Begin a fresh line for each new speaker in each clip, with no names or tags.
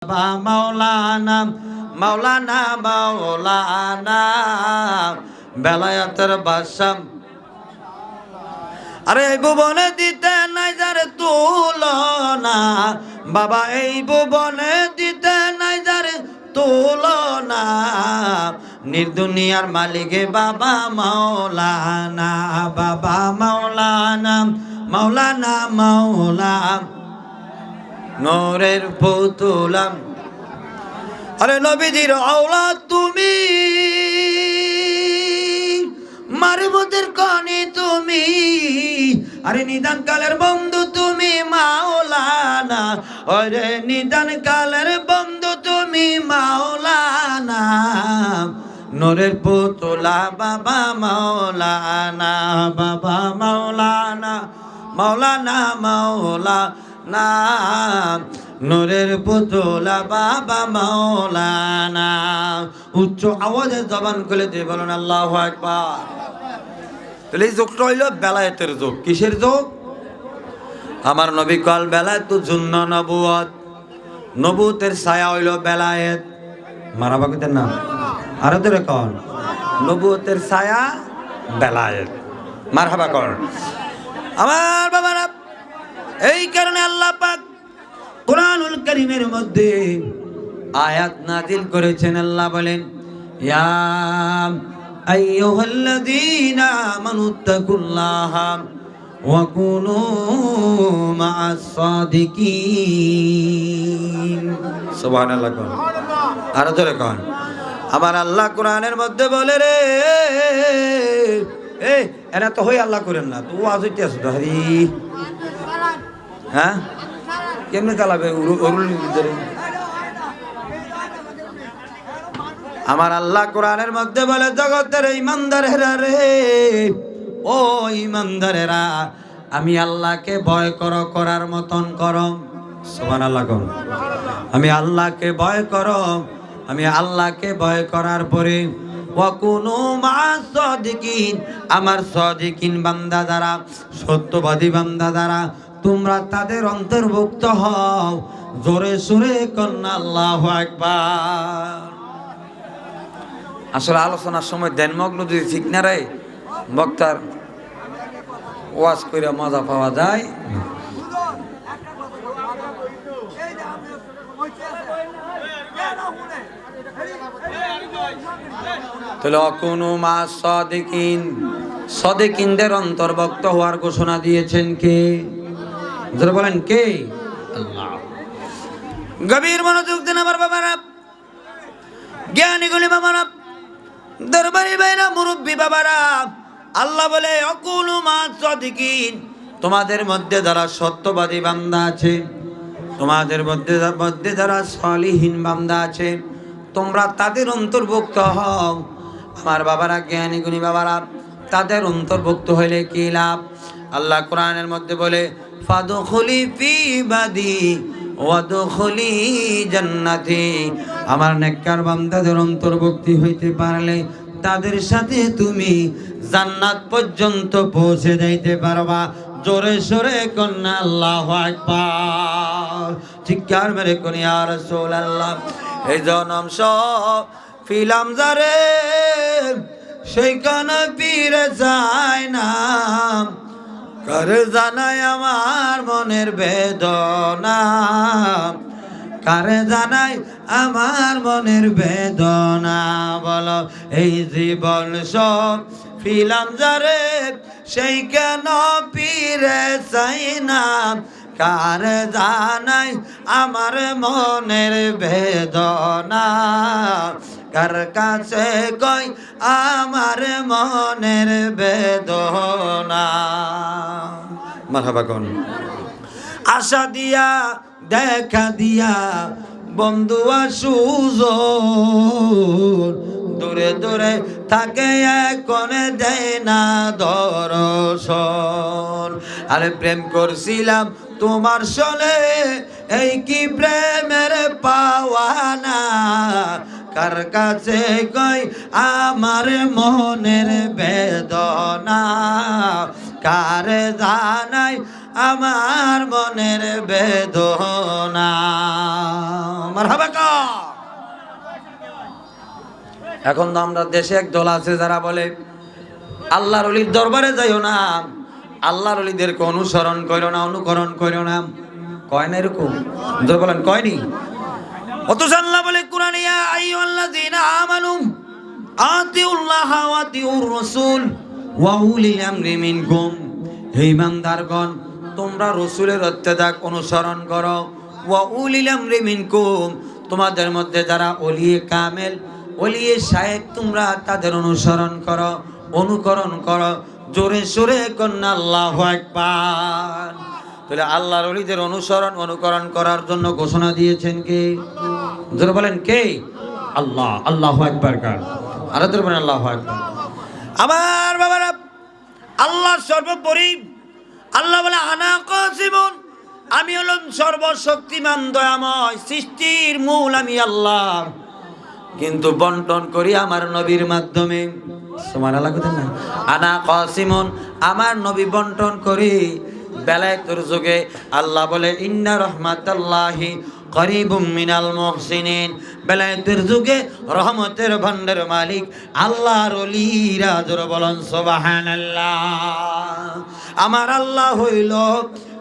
মাওলানা মাওলানা মাওলানা বেলায়েতের বাদশা। আরে এই ভুবনে দিতে নাই যার তুলনা, বাবা এই ভুবনে দিতে নাই যার তুলনা, নির্দুনিয়ার মালিকে বাবা মাওলানা, বাবা মাওলানা মাওলানা মাওলা নূরের পুতুলা। আরে নবীজির আওলাদ তুমি, মারিবতের কনি তুমি, আরে নিদান কালের বন্ধু তুমি মাওলানা, আরে নিদান কালের বন্ধু তুমি মাওলানা, নূরের পুতুলা বাবা মাওলানা, বাবা মাওলানা মাওলানা মাওলানা নূরের পুতুলা বাবা মাওলানা। উচ্চ আওয়াজে জবান খুলে দিয়ে বলুন আল্লাহু আকবার। তাহলে এই যোগটা হইল বেলায়েতের যোগ। কিসের যোগ? আমার নবী কাল বেলায়েত জুন্ন নবুয়ত, নবুয়তের ছায়া হইল বেলায়েত। মারাবা কইতেন না, আরো ধরে কন নবুয়তের ছায়া বেলায়েত। মারহাবা কর আমার বাবারা। এই কারণে আল্লাহ পাক কুরআনুল কারীমের মধ্যে আয়াত নাযিল করেছেন। আল্লাহ বলেন, ইয়া আইয়ুহাল্লাযীনা আমানুত্তাকুল্লাহা ওয়া কুনু মা'আস সাদিকিন। সুবহানাল্লাহ কোন আর জোরে কোন। আমার আল্লাহ কোরআনের মধ্যে বলে রে, এই এরা তো হই আল্লাহ করেন না, তো ওয়াজ হইতে আছো হরি। হ্যাঁ কেমনে চালাবে অরুল ভিতরে? আমার আল্লাহ কোরআনের মধ্যে বলে, জগতের ইমানদারেরা রে, ও ইমানদারেরা, আমি আল্লাহকে ভয় করো, করার মতন করো। সুবহানাল্লাহ কোন। আমি আল্লাহকে ভয় করো, আমি আল্লাহকে ভয় করার পরে ওয়া কুনু মা'আস সাদিকিন, আমার সাদিকিন বান্দা যারা, সত্যবাদী বান্দা যারা, তোমরা তাদের অন্তর্ভুক্ত হও। জোরে সুরে কন্যা আল্লাহু আকবার। আসলে আলোচনার সময় ধ্যানমগ্ন যদি ঠিক না রে, বক্তার ওয়াজ করে মজা পাওয়া যায়। তাহলে অকুনু মা'আস সাদিকিন, সাদিকিনদের অন্তর্ভুক্ত হওয়ার ঘোষণা দিয়েছেন কে? যারা বলেন কে? আল্লাহ। গভীর মনোযোগ দেন আমার বাবারা, জ্ঞানীগুলি বাবারা, দরবারি ভাইরা, মুরব্বী বাবারা। আল্লাহ বলে অকুনু মা'আস সাদিকিন, তোমাদের মধ্যে যারা সত্যবাদী বান্দা আছে, তোমাদের মধ্যে যারা সালিহিন বান্দা আছে, তোমরা তাদের অন্তর্ভুক্ত হও। আমার বাবারা, জ্ঞানীগুণী বাবারা, তাদের অন্তর্ভুক্ত হইলে কি লাভ? আল্লাহ কোরআনের মধ্যে বলে, ফাদখুলি ফি ইবাদি ওয়াদখুলি জান্নাতি, আমার নেককার বান্দাদের অন্তর্ভুক্তি হইতে পারলে তাদের সাথে তুমি জান্নাত পর্যন্ত পৌঁছে যাইতে পারবা। জোরে সোরে কন্যা আল্লাহু আকবার। চিৎকার মেরে কোন ইয়া রাসূলুল্লাহ। এই জনম সব ফিলাম যারে, সেইখানে ফিরে যায় না, কারে জানাই আমার মনের বেদনা, কারে জানাই আমার মনের বেদনা। বলো এই জীবন সব ফিলাম যারে, সেই কেন ফিরে চাই না, কারে জানাই আমার মনের বেদনা, কার কাছে কই আমার মনের বেদনা। মারহাবা কোন। আশা দিয়া দেখা দিয়া বন্ধু সুজন, দূরে দূরে থাকে এখন দেয় না দর্শন। আরে প্রেম করছিলাম তোমার সনে, এই কি প্রেমের পাওয়ানা, কার কাছে কই আমার মনের বেদনা, কারে জানাই আমার মনের বেদনা। মারহাবা কা। এখন তো আমরা দেশে এক দল আছে যারা বলে আল্লাহর ওলির দরবারে যাইও না, আল্লাহর ওলিদেরকে অনুসরণ করো না, অনুকরণ করো না। কয় না এরকম? জোর বলেন, কয়নি? অথচ আল্লাহ বলে কোরআনে, ইয়া আইয়ুহাল্লাযীনা আমানু আতিউল্লাহ ওয়া আতিউর রাসূল ওয়া উলিল আমরি মিনকুম। হে ইমানদারগণ, তোমরা রাসূলের ইত্তেদা অনুসরণ করো। ওয়া উলিল আমরি মিনকুম, তোমাদের মধ্যে যারা ওলিয়ে কামেল, ওলিয়ে শায়েখ, তোমরা তাদের অনুসরণ করো, অনুকরণ করো। জোরে সোরে কন্যা আল্লাহু আকবার। তাহলে আল্লাহর ওলিদের অনুসরণ অনুকরণ করার জন্য ঘোষণা দিয়েছেন কে? জোরে বলেন কে? আল্লাহ। আল্লাহু আকবার কার? আর জোরে বলেন আল্লাহু আকবার। আমার বাবারা, আল্লাহ সর্বোপরি। আল্লাহ বলে আনা কাসিমুন, আমি হলাম সর্বশক্তিমান দয়াময়, সৃষ্টির মূল আমি আল্লাহ, কিন্তু বন্টন করি আমার নবীর মাধ্যমে। সুবহানাল্লাহ কইতেন না? আনা কাসিমুন, আমার নবী বন্টন করি বেলায়েতের যুগে। আল্লাহ বলে ইন্না রাহমাতাল্লাহি করিবুম মিনাল মুহসিনিন, বেলায়েতের যুগে রহমতের ভান্ডার মালিক আল্লাহর ওলিরা। জোরে বলেন সুবহানাল্লাহ। আমার আল্লাহ হইল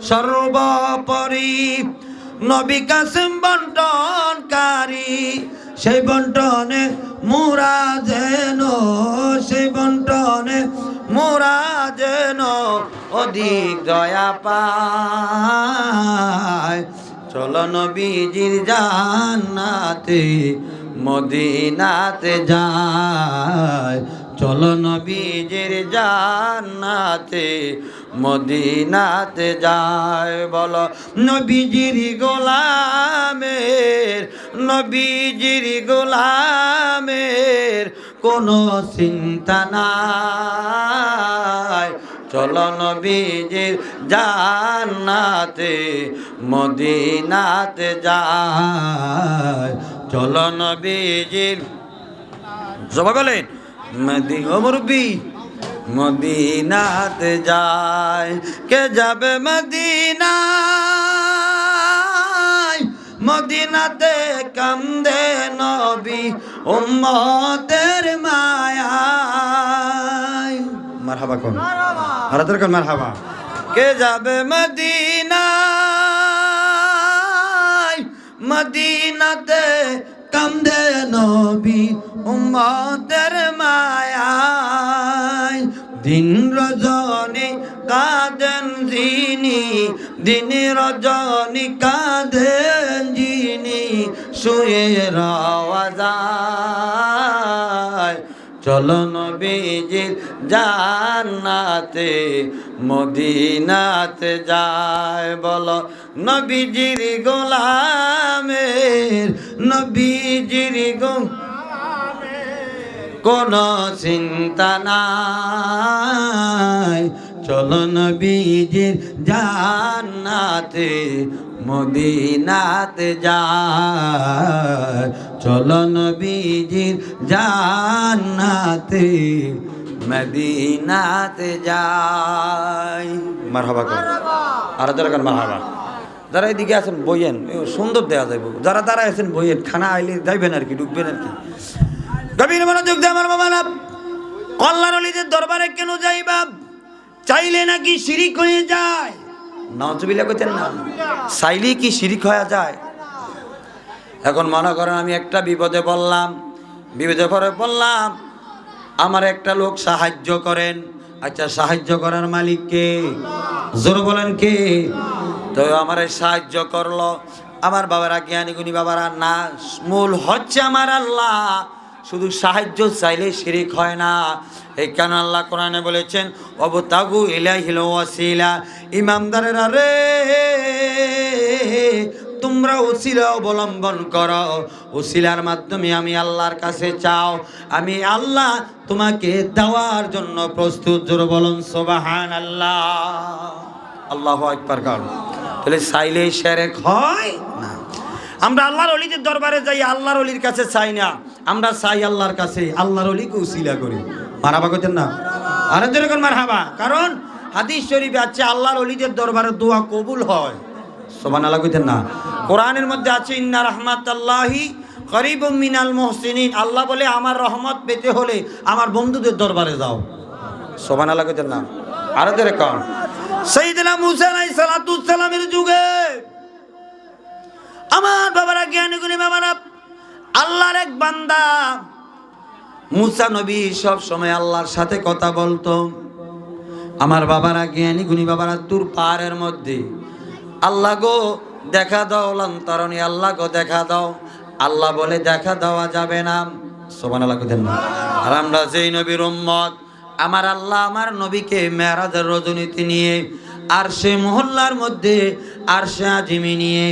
সর্বোপরি, নবী কাসিম বন্টনকারী। সেই বন্টনে মোরা যেন, সেই বন্টনে মোরা যেন অধিক দয়া পায়। চলো নবীজির জান্নাতে মদিনাতে যায়, চলো নবীজির জান্নাতে মদিনাতে যায়। বলো নবীজির গোলামের, নবীজির গোলামের কোনো চিন্তা নাই। চলো নবীজির জান্নাতে মদিনাতে যায়, চলো নবীজির। সবাই বলেন মুরব্বি মদিনাতে যায়। কে যাবে মদিনায়, মদিনাতে কান্দে নবী উম্মতের মায়ায়। মারহাবা কোন? হারাতের কোন মারহাবা? কে যাবে মদিনায়, মদিনাতে কান্দে নবী উম্মতের মায়ায়। দিন রজনী কাঁদেন যিনি, দিন রজনী কাঁদেন যিনি, শুয়ে রওয়া যায়। চলো নবীজির জান্নাতে মদিনাতে যায়। বলো নবীজির গোলামের, নবীজির কোনো চিন্তা নাই। চলো নবীজির জান্নাতে মদিনাতে যায়, চলো নবীজির জান্নাতে মদিনাতে যায়। মারহাবা কর, আর যারা কার মারহাবা। যারা এদিকে আছেন বইয়েন, সুন্দর দেওয়া যাইব। যারা তারা আছেন বইয়েন, খানা আইলে যাইবেন আর কি, ঢুকবেন আর কি। গভীর মনোযোগ দিয়ে আমার বাবারা, আল্লাহর ওলিদের দরবারে কেন যাইবা? চাইলে নাকি শিরিক হয়ে যায়। নাউজুবিল্লাহ কইতেন না? চাইলে কি শিরিক হয়ে যায়? এখন মনে করেন আমি একটা বিপদে বললাম, বিপদে পরে বললাম আমার একটা লোক সাহায্য করেন। আচ্ছা, সাহায্য করার মালিক কে? জোর বলেন কে? তো আমার সাহায্য করলো আমার বাবারা, জ্ঞানী গুণী বাবারা, না মূল হচ্ছে আমার আল্লাহ। শুধু সাহায্য চাইলে শিরিক হয় না। এই কেন আল্লাহ কোরআনে বলেছেন ওয়াবতাগু ইলাইহিল ওয়াসিলা। ইমানদারেরা রে, তোমরা ওসিলা অবলম্বন করো, ওসিলার মাধ্যমে আমি আল্লাহর কাছে চাও, আমি আল্লাহ তোমাকে দেওয়ার জন্য প্রস্তুত। জোরে বলুন সুবহানাল্লাহ, আল্লাহু আকবার। কারণ তাহলে চাইলে শিরক হয় না। আমরা আল্লাহর ওলিদের দরবারে যাই, আল্লাহর ওলির কাছে চাই না, আমরা চাই আল্লাহর কাছে, আল্লাহর ওলিকে উসিলা করি। মারহাবা কইতেন না? আরে যেরকম মারহাবা। কারণ হাদিস শরীফে আছে আল্লাহর ওলিদের দরবারে দোয়া কবুল হয়। সুবহানাল্লাহ কইতেন না? কোরআনের মধ্যে আছে ইন্না রাহমাতাল্লাহি করিবুম মিনাল মুহসিনিন, আল্লাহ বলে আমার রহমত পেতে হলে আমার বন্ধুদের দরবারে যাও। সুবহানাল্লাহ কইতেন না? আরো ধরে কোন সাইয়েদনা মুসা আলাইহিস সালাতু সালামের যুগে আমার বাবারা, জ্ঞানী গুণী বাবারা, আল্লাহর এক বান্দা মুসা নবী সব সময় আল্লাহর সাথে কথা বলতো। আমার বাবারা, জ্ঞানী গুণী বাবারা, তুর পাহাড়ের মধ্যে আল্লাহ গো দেখা দাও, লন্তরণী আল্লাহ গো দেখা দাও। আল্লাহ বলে দেখা দেওয়া যাবে না। সুবহানাল্লাহ কইতেন না? আর আমরা যেই নবীর উম্মত, আমার আল্লাহ আমার নবীকে মেরাজের রজনীতে নিয়ে আর সে মহল্লার মধ্যে আর সে আজিমি নিয়ে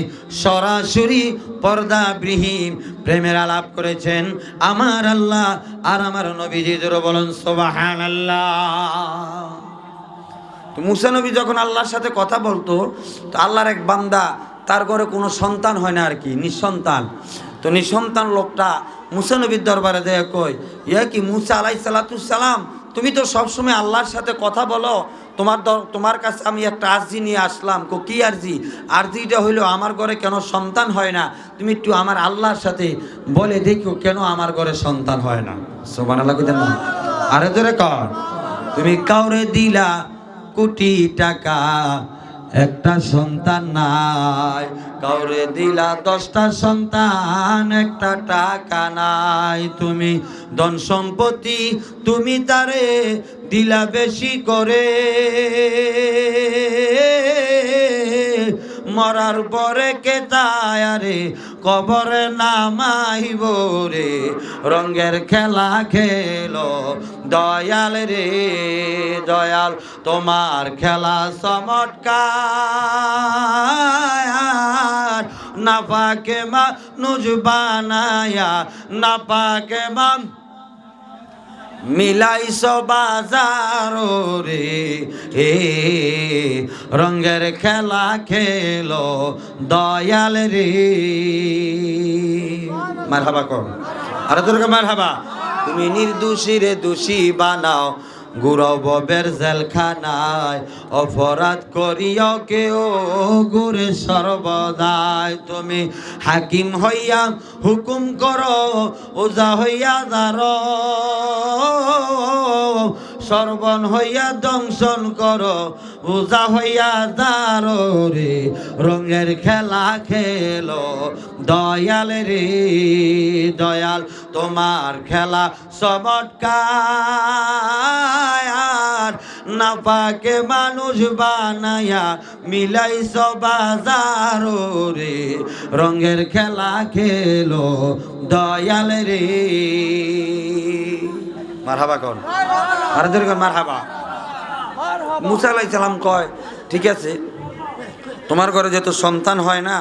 সরাসরি পর্দাবিহীন প্রেমের আলাপ করেছেন আমার আল্লাহ আর আমার নবীজি। জোরে বলুন সুবহানাল্লাহ। তো মুসা নবী যখন আল্লাহর সাথে কথা বলতো, তো আল্লাহর এক বান্দা, তার ঘরে কোনো সন্তান হয় না আর কি, নিঃসন্তান। তো নিঃসন্তান লোকটা মুসা নবীর দরবারে দেয়, কই ইয়া কি মুসা আলাইহিস সালাম, তুমি তো সবসময় আল্লাহর সাথে কথা বলো, তোমার কাছে আমি একটা আরজি নিয়ে আসলাম। কি আরজি? আরজিটা হইলো আমার ঘরে কেন সন্তান হয় না, তুমি একটু আমার আল্লাহর সাথে বলে দেখো কেন আমার ঘরে সন্তান হয় না। সুবহানাল্লাহ কইতেন না? আরে ধরে কর, তুমি কাউরে দিলা কোটি টাকা, একটা সন্তান নাই, কাউরে দিলা 10টা সন্তান, একটা টাকা নাই। তুমি ধন সম্পত্তি তুমি তারে দিলা বেশি করে, মরার পরে কে তায়ারে কবরে নামাইব রে, রঙের খেলা খেলো দয়াল রে দয়াল, তোমার খেলা চমৎকার, না পাকে মানুষ বানায়া, না পাকে মিলাইছ বাজার রে, হে রঙের খেলা খেলো দয়াল রে। মারহাবা কর, আরে তোর মারহাবা। তুমি নির্দোষী রে দোষী বানাও, গুরবের জেলখানায়, অপরাধ করিও কেউ গুরে সর্বদাই। তুমি হাকিম হইয়া হুকুম করো, ওজা হইয়া দার, সর্বন হইয়া দংশন করো, ওজা হইয়া দার রে, রঙের খেলা খেলো দয়াল রে দয়াল, তোমার খেলা চমৎকার, না পাকে মানুষ বানায়া মিলাইছ বাজার রে, রঙের খেলা খেলো দয়াল রে। মারহাবা কোন? আরে ধরে কোন মারহাবা। মুসা আলাইহিস সালাম কয়, ঠিক আছে, তোমার ঘরে যেহেতু সন্তান হয় না,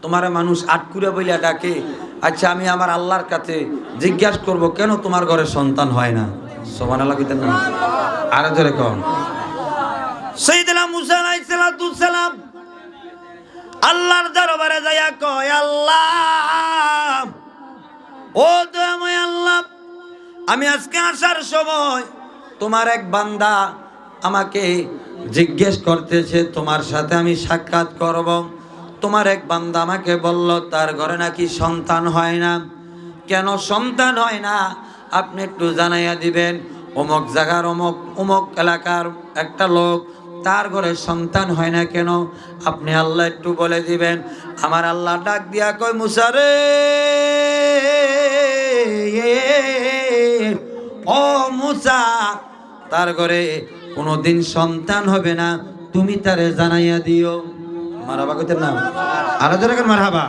তোমার মানুষ আটকুরা বইলা ডাকে, আচ্ছা আমি আমার আল্লাহর কাছে জিজ্ঞাসা করব কেন তোমার ঘরে সন্তান হয় না। সুবহানাল্লাহ কইতেন না? আরে ধরে কোন সাইয়েদনা মুসা আলাইহিস সালাম আল্লাহর দরবারে যায়া কয়, আল্লাহ ও দয়াময় আল্লাহ, আমি আজকে আসার সময় তোমার এক বান্দা আমাকে জিজ্ঞেস করতেছে তোমার সাথে আমি সাক্ষাৎ করব। তোমার এক বান্দা আমাকে বলল তার ঘরে নাকি সন্তান হয় না। কেন সন্তান হয় না আপনি একটু জানাইয়া দিবেন। অমুক জায়গার অমুক এলাকার একটা লোক, তার ঘরে সন্তান হয় না কেন, আপনি আল্লাহ একটু বলে দিবেন। আমার আল্লাহ ডাক দিয়া কয়, মুসা রে ও মুসা, তার ঘরে কোনোদিন সন্তান হবে না, তুমি তারে জানাইয়া দিও। মারহাবা কইতেন না? আরো জোরে করে মারহাবা।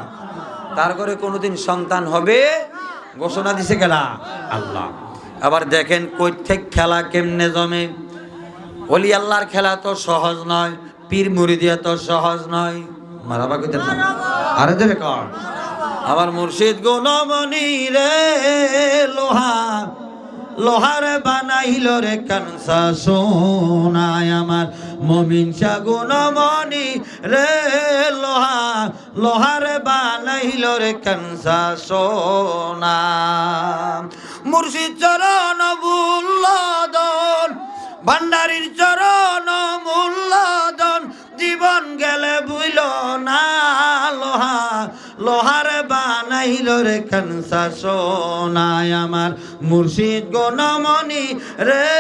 তার ঘরে কোনোদিন সন্তান হবে ঘোষণা দিছে গেলা আল্লাহ। আবার দেখেন কই থেকে খেলা কেমনে জমে। ওলি আল্লাহর খেলা তো সহজ নয়, পীর মুরিদিয়া তো সহজ নয়। মারহাবা কইতেন না? আরো জোরে কর। আমার মুর্শিদ গুণমণি রে লোহার বানাইল রে কানসা সোনায়, আমার মমিন শাহ গুণমণি রে লোহার বানাইল রে কানসা সোনা। মুর্শিদ চরণ বুল্লদন, ভান্ডারির চরণ মূল্যদন, জীবন গেলে বুইল না লোহার বানাইল রে কানসা সোনায় আমার মুর্শিদ গণমণি রে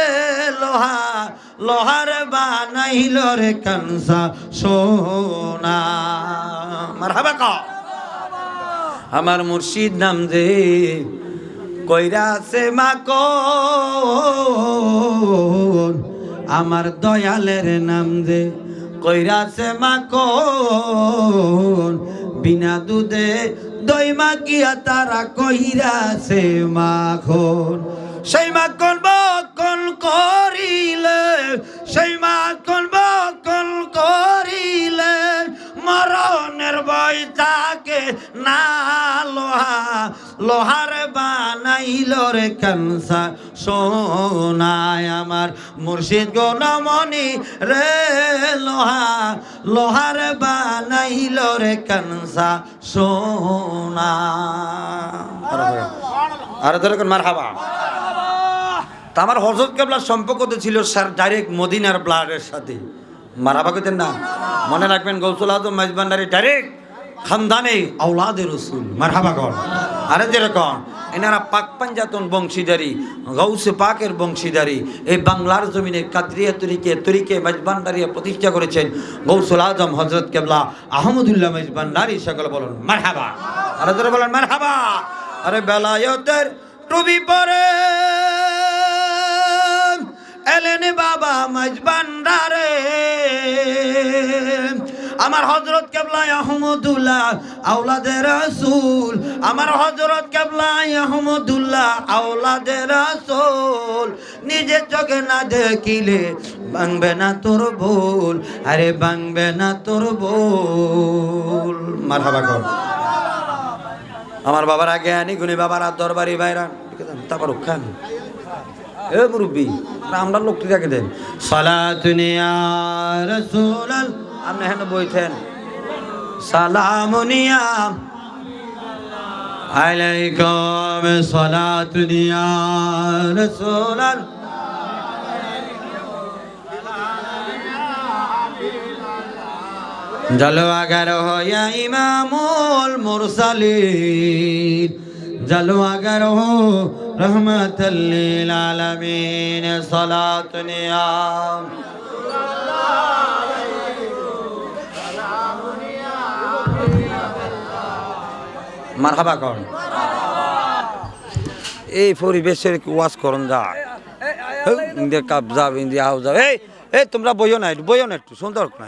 লোহার বানাইল রে কানসা সোনা মারহাবা ক আমার মুর্শিদ নাম দে কইরা সে মাকন আমার দয়ালের নাম দে কইরা সে মাকন বিনা দুধে দই মাখিয়া তারা কইরা সে মাখন সেই মাখন বকন করিলে সেই মাখন বকন করিলে মরণের ভয় থাকে না লোহার বানাইল রে কানসা সোনায় আমার মুর্শিদ গণমণি রে লোহার বানাইল রে কানসা সোনা আর ধরে মারহাবা। তা আমার হযরত কেবলার সম্পর্ক তো ছিল স্যার ডাইরেক্ট মদিনার ব্লাডের সাথে মারহাবা কইতেন না মনে রাখবেন গৌসুল আজম মেজবান্ডারি ডাইরেক্ট খানদানে আওলাদে রসুল মারহাবা কর আরে যেরকম এনারা পাক পাঞ্জাতন বংশীদারি গৌসে পাকের বংশীদারি এই বাংলার জমিনে কাদরিয়া তরিকে মেজবান্ডারিয়া প্রতিষ্ঠা করেছেন গৌসুল আজম হযরত কেবলা আহমদুল্লাহ মেজবান্ডারি সকল বলুন মারহাবা আরে যারা বলেন মারহাবা। আরে বেলায়েতের টুপি পরে এলেন বাবা মেজবান্ডারে আমার হযরত কেবলা আহমদুল্লাহ আওলাদে রাসূল আমার হযরত কেবলা আহমদুল্লাহ আওলাদে রাসূল নিজে চোখে না দেখিলে ভাঙবে না তোর ভুল আরে ভাঙবে না তোর ভুল মারহাবা কর আমার বাবারা জ্ঞানী গুণী বাবারা দরবারি ভাইরা তারপর খান এ মুরব্বী আমরা লোকটি রেখে দেন সালাতুন ইয়া রাসূলাল আপনি হেন বইতেন সালামুন ইয়া আলাইকুম সালাতুন ইয়া রাসূলাল জলওয়াগার হো ইয়া ইমামুল মুরসালিন জলওয়াগার হো রহমাতাল লিল আলামিন সালাতুন ইয়া মারহাবা কর এই পরিবেশের ওয়াজ করন যায় ইন্ডিয়া কাপ যাও ইন্ডিয়া হাউস যাও এই তোমরা বইও না একটু সুন্দর না